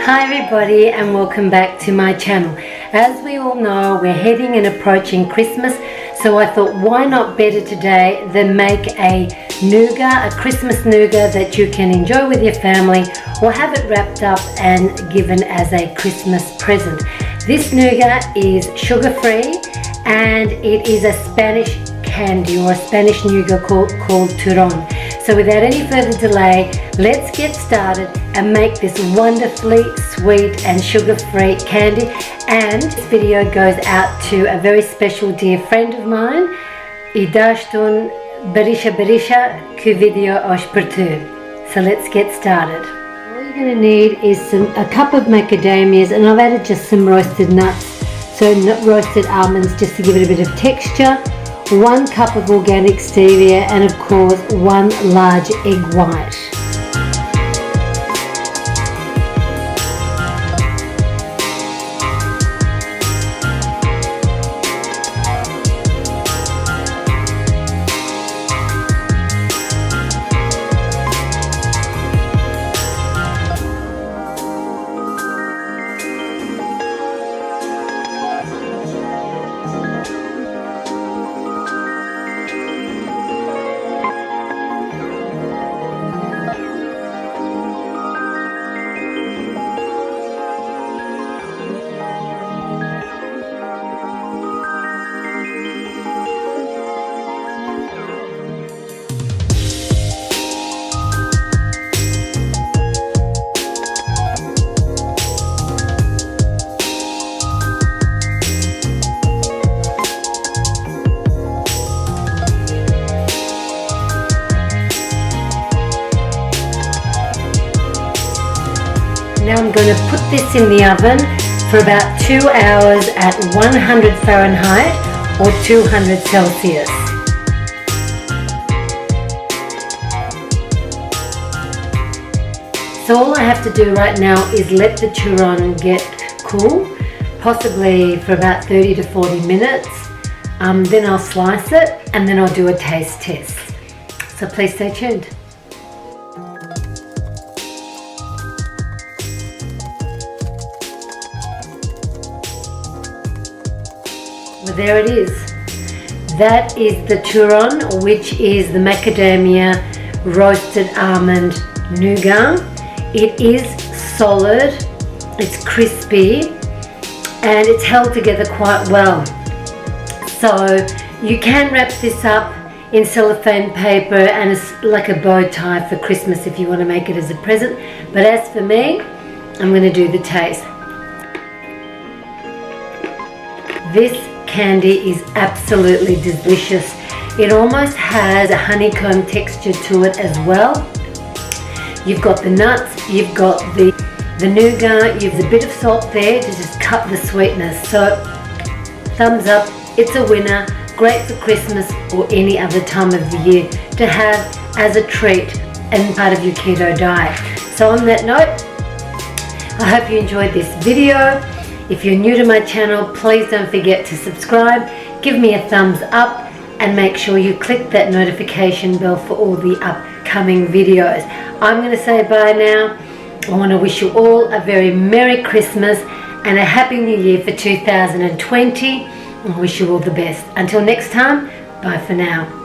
Hi everybody and welcome back to my channel. As we all know, we're heading and approaching Christmas, so I thought why not better today than make a nougat, a Christmas nougat that you can enjoy with your family or have it wrapped up and given as a Christmas present. This nougat is sugar-free and it is a Spanish candy or a Spanish nougat called Turron. So without any further delay, let's get started and make this wonderfully sweet and sugar-free candy. And this video goes out to a very special dear friend of mine. E dashton berisha que video hoje por tu. So let's get started. All you're going to need is a cup of macadamias, and I've added just some roasted nuts, so roasted almonds, just to give it a bit of texture. 1 cup of organic stevia, and of course 1 large egg white. Now I'm going to put this in the oven for about 2 hours at 100 Fahrenheit or 200 Celsius. So all I have to do right now is let the Turron get cool, possibly for about 30 to 40 minutes. Then I'll slice it and then I'll do a taste test. So please stay tuned. Well, there it is. That is the Turron, which is the macadamia roasted almond nougat. It is solid, it's crispy, and it's held together quite well. So you can wrap this up in cellophane paper and it's like a bow tie for Christmas if you want to make it as a present. But as for me, I'm going to do the taste. This candy is absolutely delicious. It almost has a honeycomb texture to it as well. You've got the nuts, you've got the nougat, you've a bit of salt there to just cut the sweetness. So thumbs up, it's a winner, great for Christmas or any other time of the year to have as a treat and part of your keto diet. So on that note, I hope you enjoyed this video. If you're new to my channel, please don't forget to subscribe, give me a thumbs up, and make sure you click that notification bell for all the upcoming videos. I'm going to say bye now. I want to wish you all a very Merry Christmas and a Happy New Year for 2020. I wish you all the best. Until next time, bye for now.